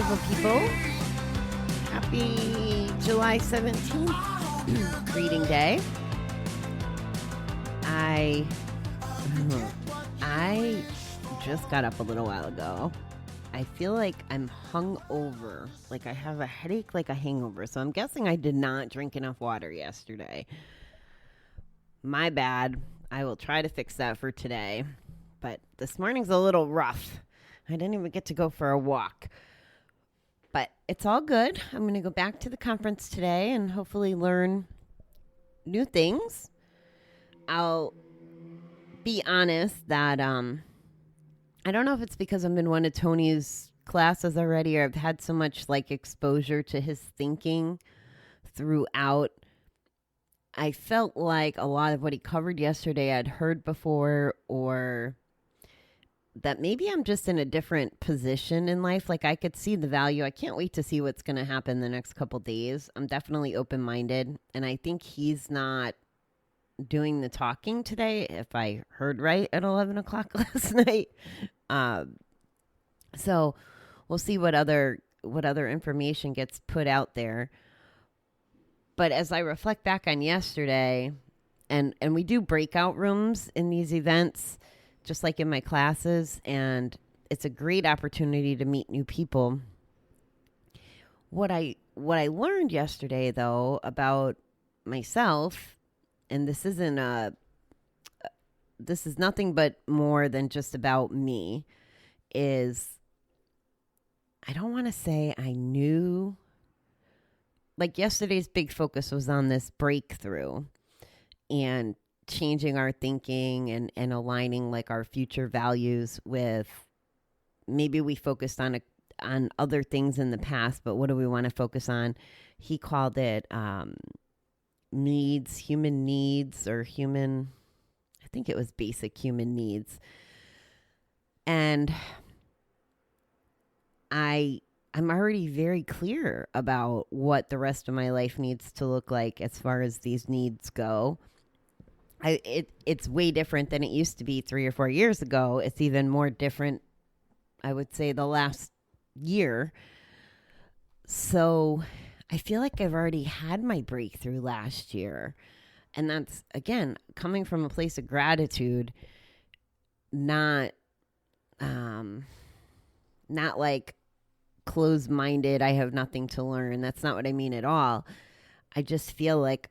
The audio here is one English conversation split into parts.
beautiful people. Happy July 17th, Reading Day. I just got up a little while ago. I feel like I'm hungover, like I have a headache, like a hangover. So I'm guessing I did not drink enough water yesterday. My bad. I will try to fix that for today. But this morning's a little rough. I didn't even get to go for a walk. But it's all good. I'm going to go back to the conference today and hopefully learn new things. I'll be honest that I don't know if it's because I'm in one of Tony's classes already or I've had so much like exposure to his thinking throughout. I felt like a lot of what he covered yesterday I'd heard before, or that maybe I'm just in a different position in life. Like I could see the value. I can't wait to see what's going to happen the next couple days. I'm definitely open-minded, and I think he's not doing the talking today, if I heard right, at 11 o'clock last night. So we'll see what other information gets put out there. But as I reflect back on yesterday, and we do breakout rooms in these events, just like in my classes, and it's a great opportunity to meet new people. What I learned yesterday, though, about myself, and this is nothing but more than just about me, is I don't want to say I knew. Like yesterday's big focus was on this breakthrough and changing our thinking and aligning like our future values with, maybe we focused on other things in the past, but what do we want to focus on? He called it human needs, or I think it was basic human needs. And I'm already very clear about what the rest of my life needs to look like as far as these needs go. It's way different than it used to be 3 or 4 years ago. It's even more different, I would say, the last year. So I feel like I've already had my breakthrough last year. And that's, again, coming from a place of gratitude, not like closed-minded, I have nothing to learn. That's not what I mean at all. I just feel like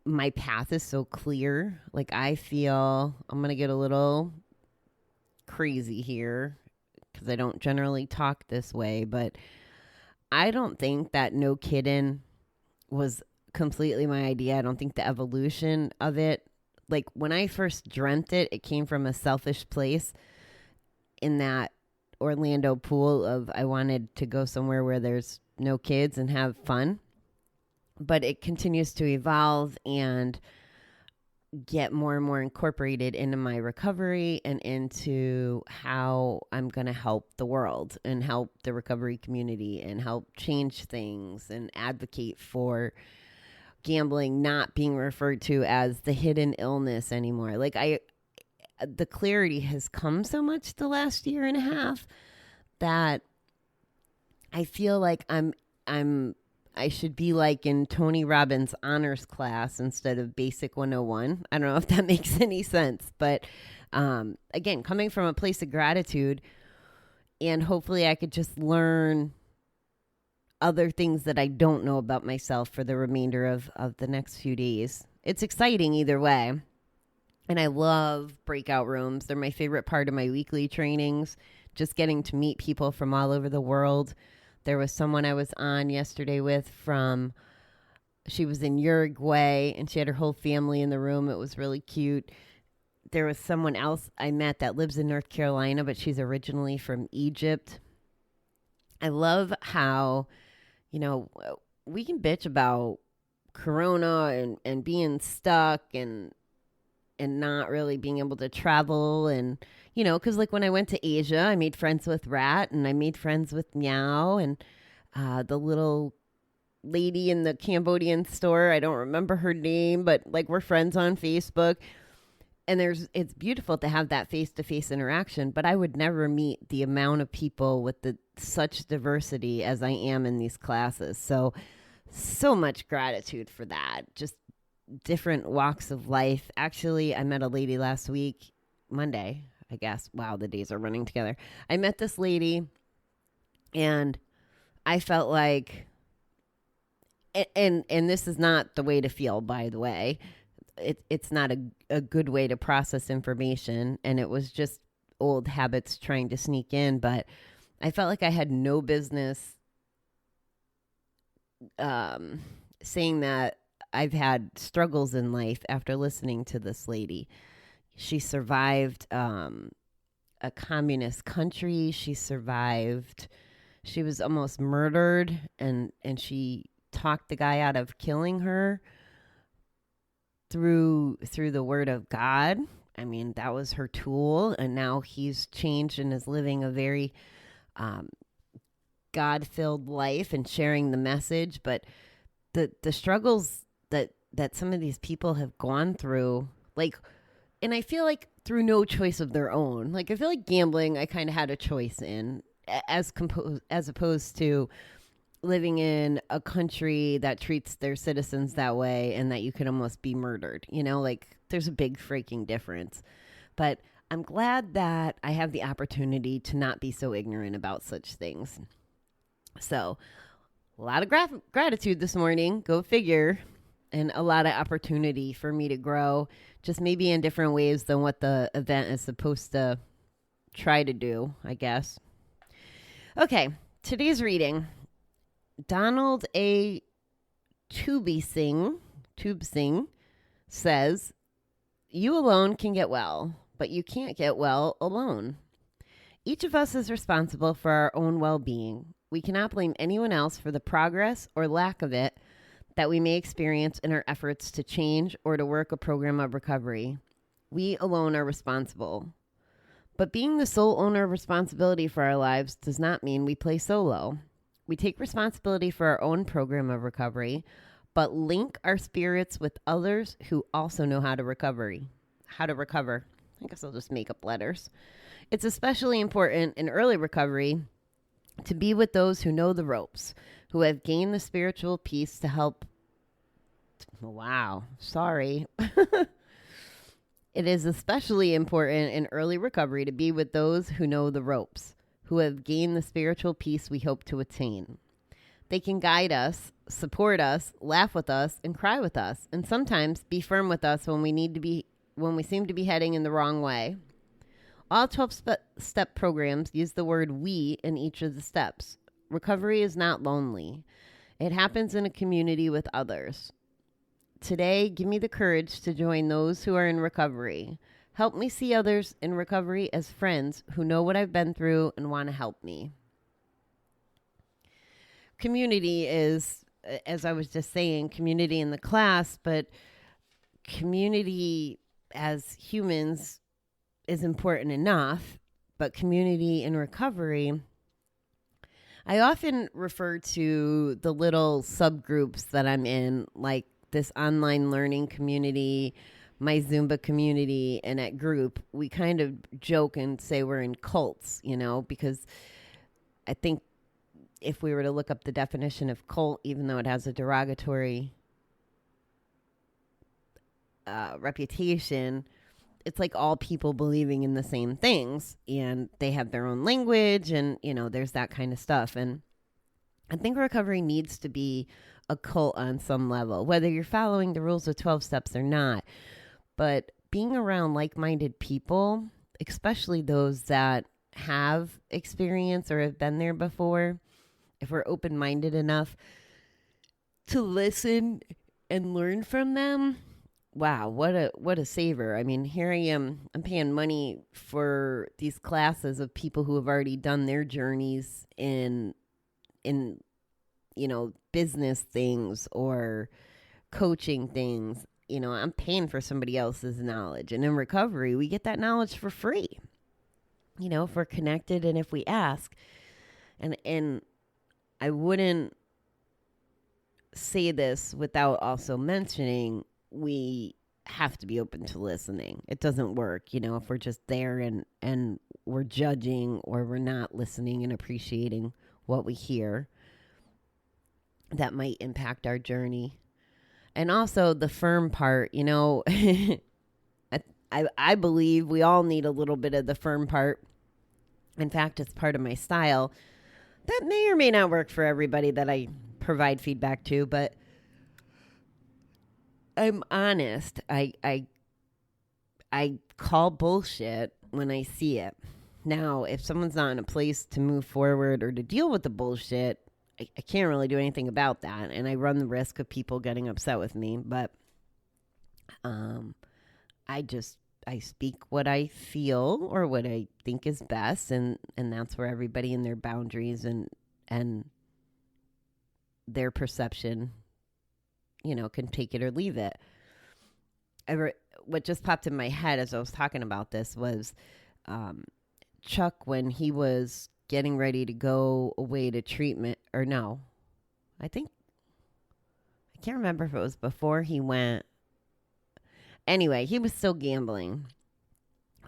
my path is so clear. Like I feel, I'm going to get a little crazy here because I don't generally talk this way, but I don't think that no Kiddin was completely my idea. I don't think the evolution of it, like when I first dreamt it, it came from a selfish place in that Orlando pool of I wanted to go somewhere where there's no kids and have fun. But it continues to evolve and get more and more incorporated into my recovery and into how I'm going to help the world and help the recovery community and help change things and advocate for gambling not being referred to as the hidden illness anymore. Like the clarity has come so much the last year and a half that I feel like I should be like in Tony Robbins' honors class instead of basic 101. I don't know if that makes any sense, but again, coming from a place of gratitude, and hopefully I could just learn other things that I don't know about myself for the remainder of the next few days. It's exciting either way. And I love breakout rooms. They're my favorite part of my weekly trainings, just getting to meet people from all over the world. There was someone I was on yesterday with she was in Uruguay, and she had her whole family in the room. It was really cute. There was someone else I met that lives in North Carolina, but she's originally from Egypt. I love how, we can bitch about Corona and being stuck and not really being able to travel. And, because like when I went to Asia, I made friends with Rat and I made friends with Meow and the little lady in the Cambodian store. I don't remember her name, but like we're friends on Facebook. And it's beautiful to have that face-to-face interaction, but I would never meet the amount of people with the such diversity as I am in these classes. So much gratitude for that. Just different walks of life. Actually, I met a lady last week, Monday, I guess. Wow, the days are running together. I met this lady and I felt like, and this is not the way to feel, by the way. It's not a good way to process information, and it was just old habits trying to sneak in, but I felt like I had no business saying that I've had struggles in life after listening to this lady. She survived a communist country. She was almost murdered, and she talked the guy out of killing her through the word of God. I mean, that was her tool, and now he's changed and is living a very God-filled life and sharing the message. But the struggles that some of these people have gone through, like, and I feel like through no choice of their own. Like, I feel like gambling, I kind of had a choice in, as opposed to living in a country that treats their citizens that way and that you could almost be murdered. You know, like, there's a big freaking difference. But I'm glad that I have the opportunity to not be so ignorant about such things. So, a lot of gratitude this morning, go figure, and a lot of opportunity for me to grow, just maybe in different ways than what the event is supposed to try to do, I guess. Okay, today's reading. Donald A. Tubesing says, "You alone can get well, but you can't get well alone. Each of us is responsible for our own well-being. We cannot blame anyone else for the progress or lack of it that we may experience in our efforts to change or to work a program of recovery. We alone are responsible. But being the sole owner of responsibility for our lives does not mean we play solo. We take responsibility for our own program of recovery, but link our spirits with others who also know how to recover. I guess I'll just make up letters. It's especially important in early recovery to be with those who know the ropes, who have gained the spiritual peace to help." Wow, sorry. It is especially important in early recovery to be with those who know the ropes, who have gained the spiritual peace we hope to attain. They can guide us, support us, laugh with us, and cry with us, and sometimes be firm with us when we seem to be heading in the wrong way. All 12-step programs use the word "we" in each of the steps. Recovery is not lonely. It happens in a community with others. Today, give me the courage to join those who are in recovery. Help me see others in recovery as friends who know what I've been through and want to help me. Community is, as I was just saying, community in the class, but community as humans is important enough, but community in recovery, I often refer to the little subgroups that I'm in, like this online learning community, my Zumba community, and at group, we kind of joke and say we're in cults, you know, because I think if we were to look up the definition of cult, even though it has a derogatory reputation, it's like all people believing in the same things, and they have their own language, and, you know, there's that kind of stuff. And I think recovery needs to be a cult on some level, whether you're following the rules of 12 steps or not. But being around like-minded people, especially those that have experience or have been there before, if we're open-minded enough to listen and learn from them, wow, what a saver. I mean, here I am, I'm paying money for these classes of people who have already done their journeys in you know, business things or coaching things. You know, I'm paying for somebody else's knowledge. And in recovery, we get that knowledge for free. You know, if we're connected and if we ask. And I wouldn't say this without also mentioning we have to be open to listening. It doesn't work, if we're just there and we're judging or we're not listening and appreciating what we hear. That might impact our journey. And also the firm part, I believe we all need a little bit of the firm part. In fact, it's part of my style. That may or may not work for everybody that I provide feedback to, but I'm honest. I call bullshit when I see it. Now, if someone's not in a place to move forward or to deal with the bullshit, I can't really do anything about that. And I run the risk of people getting upset with me. But I speak what I feel or what I think is best. And that's where everybody in their boundaries and their perception, can take it or leave it. What just popped in my head as I was talking about this was Chuck, when he was getting ready to go away to treatment, or no, I can't remember if it was before he went. Anyway, he was still gambling.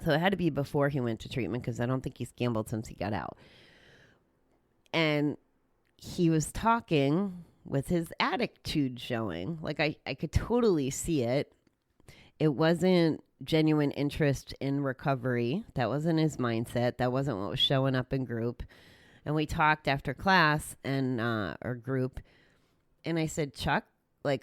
So it had to be before he went to treatment because I don't think he's gambled since he got out. And he was talking with his attitude showing. Like I could totally see it. It wasn't genuine interest in recovery. That wasn't his mindset. That wasn't what was showing up in group. And we talked after class and or group. And I said, Chuck,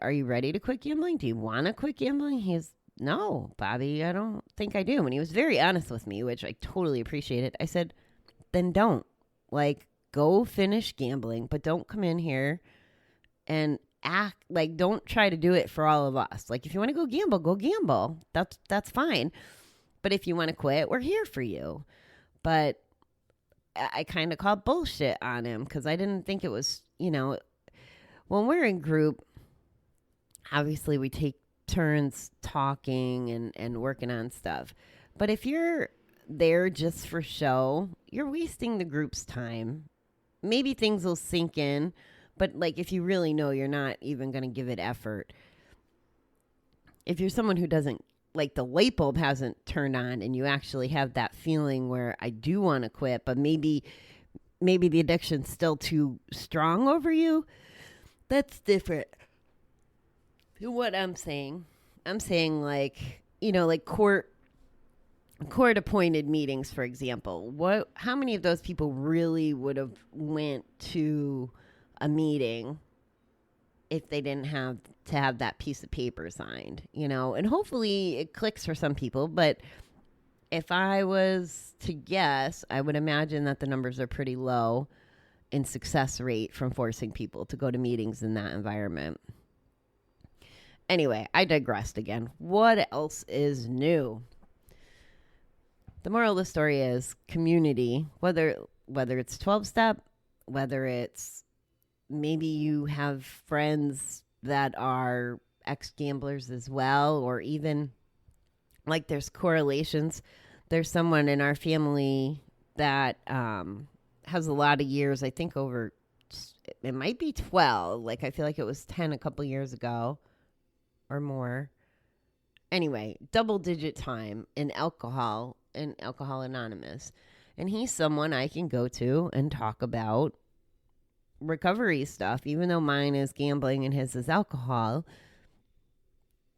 are you ready to quit gambling? Do you want to quit gambling? He's, no, Bobby, I don't think I do. And he was very honest with me, which I totally appreciated. I said, then don't. Go finish gambling, but don't come in here and act don't try to do it for all of us. If you want to go gamble. That's fine. But if you want to quit, we're here for you. But I kind of called bullshit on him because I didn't think it was, when we're in group, obviously we take turns talking and working on stuff. But if you're there just for show, you're wasting the group's time. Maybe things will sink in, but if you really know you're not even going to give it effort. If you're someone who doesn't, the light bulb hasn't turned on and you actually have that feeling where I do want to quit, but maybe the addiction's still too strong over you, that's different. What I'm saying court appointed meetings, for example. How many of those people really would have went to a meeting if they didn't have to have that piece of paper signed, and hopefully it clicks for some people. But if I was to guess, I would imagine that the numbers are pretty low in success rate from forcing people to go to meetings in that environment. Anyway, I digressed again. What else is new? The moral of the story is community, whether it's 12-step, whether it's maybe you have friends that are ex-gamblers as well, or even there's correlations. There's someone in our family that has a lot of years, I think it might be 12. I feel like it was 10 a couple years ago or more. Anyway, double-digit time in alcohol and Alcohol Anonymous. And he's someone I can go to and talk about recovery stuff, even though mine is gambling and his is alcohol.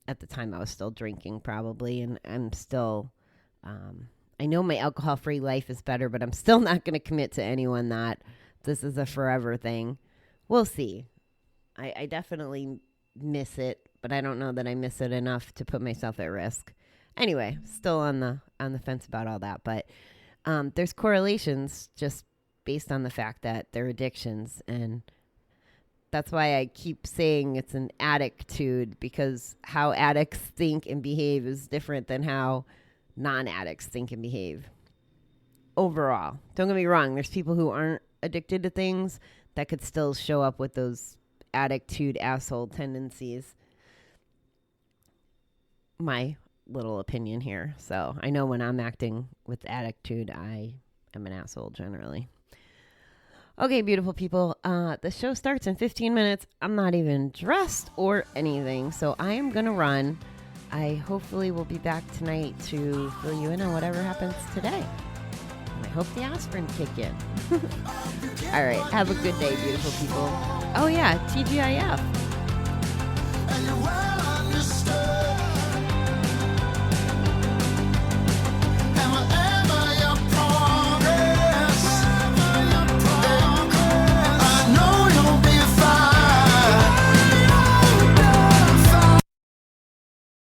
At the time I was still drinking probably, and I'm still I know my alcohol-free life is better, but I'm still not going to commit to anyone that this is a forever thing. We'll see. I definitely miss it, but I don't know that I miss it enough to put myself at risk. Anyway, still on the fence about all that, but there's correlations just based on the fact that they're addictions, and that's why I keep saying it's an addictude, because how addicts think and behave is different than how non-addicts think and behave. Overall, don't get me wrong, there's people who aren't addicted to things that could still show up with those addictude asshole tendencies. My little opinion here. So I know when I'm acting with attitude, I am an asshole generally. Okay, beautiful people. The show starts in 15 minutes. I'm not even dressed or anything, so I am going to run. I hopefully will be back tonight to fill you in on whatever happens today. And I hope the aspirin kick in. All right. Have a good day, beautiful people. Oh, yeah. TGIF.